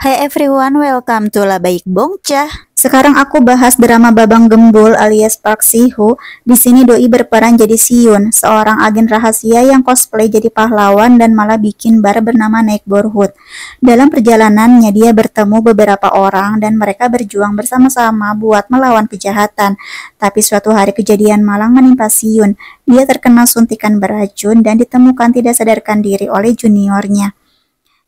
Hai everyone, welcome to Labaik Bongcah. Sekarang aku bahas drama Babang Gembul alias Park Si-hoo. Di sini Doi berperan jadi Siyun, seorang agen rahasia yang cosplay jadi pahlawan dan malah bikin bar bernama Neighborhood. Dalam perjalanannya dia bertemu beberapa orang dan mereka berjuang bersama-sama buat melawan kejahatan. Tapi suatu hari kejadian malang menimpa Siyun. Dia terkena suntikan beracun dan ditemukan tidak sadarkan diri oleh juniornya.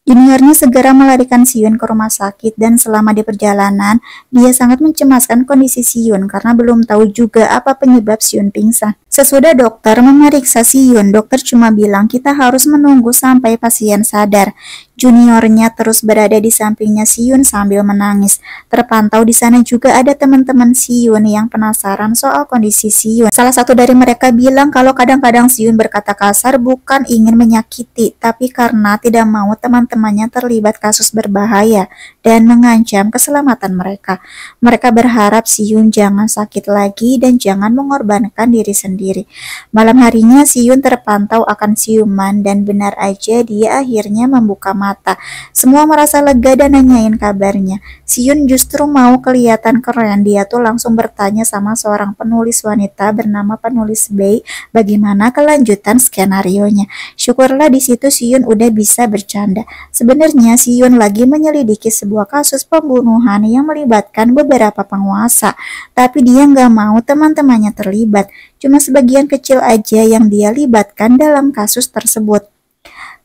Juniornya segera melarikan Siyun ke rumah sakit dan selama di perjalanan, dia sangat mencemaskan kondisi Siyun karena belum tahu juga apa penyebab Siyun pingsan. Sesudah dokter memeriksa Siyun, dokter cuma bilang kita harus menunggu sampai pasien sadar. Juniornya terus berada di sampingnya Siyun sambil menangis. Terpantau di sana juga ada teman-teman Siyun yang penasaran soal kondisi Siyun. Salah satu dari mereka bilang kalau kadang-kadang Siyun berkata kasar bukan ingin menyakiti, tapi karena tidak mau teman-temannya terlibat kasus berbahaya dan mengancam keselamatan mereka. Mereka berharap Siyun jangan sakit lagi dan jangan mengorbankan diri sendiri. Malam harinya Siyun terpantau akan siuman dan benar aja dia akhirnya membuka mata. Semua merasa lega dan nanyain kabarnya. Siyun justru mau kelihatan keren. Dia tuh langsung bertanya sama seorang penulis wanita bernama penulis Bae bagaimana kelanjutan skenarionya. Syukurlah di situ Siyun udah bisa bercanda. Sebenarnya Siyun lagi menyelidiki sebuah kasus pembunuhan yang melibatkan beberapa penguasa, tapi dia nggak mau teman-temannya terlibat. Cuma sebagian kecil aja yang dia libatkan dalam kasus tersebut.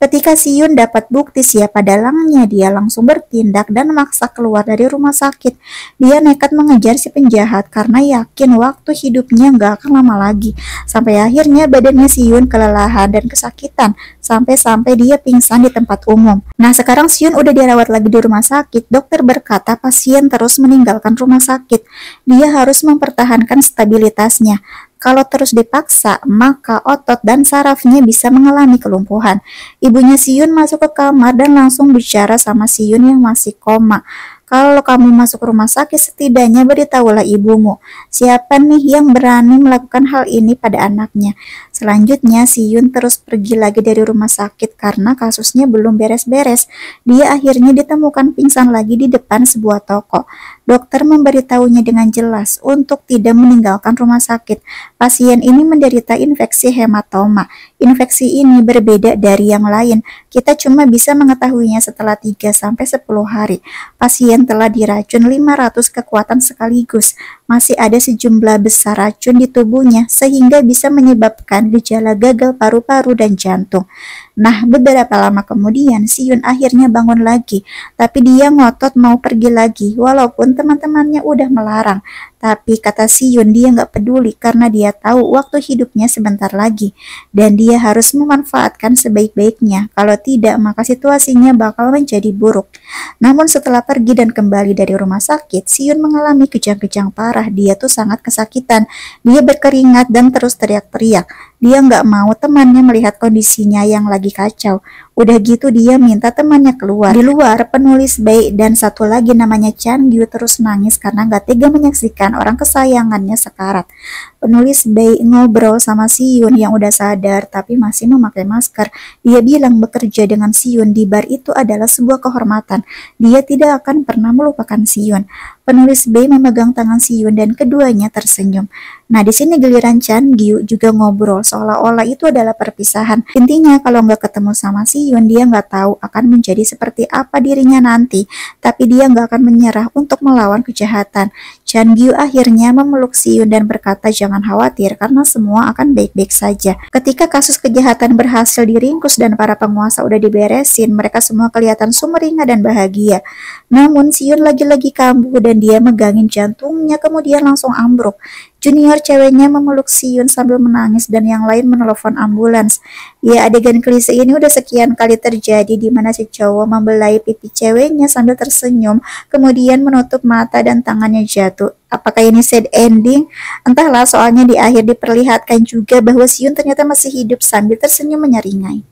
Ketika Siyun dapat bukti siapa dalangnya, dia langsung bertindak dan memaksa keluar dari rumah sakit. Dia nekat mengejar si penjahat karena yakin waktu hidupnya nggak akan lama lagi. Sampai akhirnya badannya Siyun kelelahan dan kesakitan, sampai-sampai dia pingsan di tempat umum. Nah sekarang Siyun udah dirawat lagi di rumah sakit. Dokter berkata pasien terus meninggalkan rumah sakit. Dia harus mempertahankan stabilitasnya. Kalau terus dipaksa, maka otot dan sarafnya bisa mengalami kelumpuhan. Ibunya Siyun masuk ke kamar dan langsung bicara sama Siyun yang masih koma. Kalau kamu masuk rumah sakit, setidaknya beritahulah ibumu. Siapa nih yang berani melakukan hal ini pada anaknya? Selanjutnya, Siyun terus pergi lagi dari rumah sakit karena kasusnya belum beres-beres. Dia akhirnya ditemukan pingsan lagi di depan sebuah toko. Dokter memberitahunya dengan jelas untuk tidak meninggalkan rumah sakit. Pasien ini menderita infeksi hematoma. Infeksi ini berbeda dari yang lain. Kita cuma bisa mengetahuinya setelah 3-10 hari. Pasien telah diracun 500 kekuatan sekaligus. Masih ada sejumlah besar racun di tubuhnya sehingga bisa menyebabkan gejala gagal paru-paru dan jantung. Nah, beberapa lama kemudian Siyun akhirnya bangun lagi, tapi dia ngotot mau pergi lagi walaupun teman-temannya udah melarang. Tapi kata Siyun dia nggak peduli karena dia tahu waktu hidupnya sebentar lagi dan dia harus memanfaatkan sebaik-baiknya. Kalau tidak maka situasinya bakal menjadi buruk. Namun setelah pergi dan kembali dari rumah sakit, Siyun mengalami kejang-kejang parah. Dia tuh sangat kesakitan. Dia berkeringat dan terus teriak-teriak. Dia nggak mau temannya melihat kondisinya yang lagi kacau. Udah gitu dia minta temannya keluar. Di luar penulis Bae dan satu lagi namanya Chan-gyu terus nangis karena nggak tega menyaksikan orang kesayangannya sekarat. Penulis Bae ngobrol sama Siyun yang udah sadar tapi masih memakai masker. Dia bilang bekerja dengan Siyun di bar itu adalah sebuah kehormatan. Dia tidak akan pernah melupakan Siyun. Penulis Bae memegang tangan Siyun dan keduanya tersenyum. Nah di sini giliran Chan-gyu juga ngobrol seolah-olah itu adalah perpisahan. Intinya kalau nggak ketemu sama Siyun dia nggak tahu akan menjadi seperti apa dirinya nanti. Tapi dia nggak akan menyerah untuk melawan kejahatan. Chan-gyu akhirnya memeluk Siyun dan berkata jangan khawatir karena semua akan baik-baik saja. Ketika kasus kejahatan berhasil diringkus dan para penguasa udah diberesin, mereka semua kelihatan sumringah dan bahagia. Namun Siyun lagi-lagi kambuh dan dia megangin jantungnya kemudian langsung ambruk. Junior ceweknya memeluk Siyun sambil menangis dan yang lain menelepon ambulans. Ya adegan klise ini udah sekian kali terjadi di mana si cowok membelai pipi ceweknya sambil tersenyum kemudian menutup mata dan tangannya jatuh. Apakah ini sad ending? Entahlah soalnya di akhir diperlihatkan juga bahwa Siyun ternyata masih hidup sambil tersenyum menyeringai.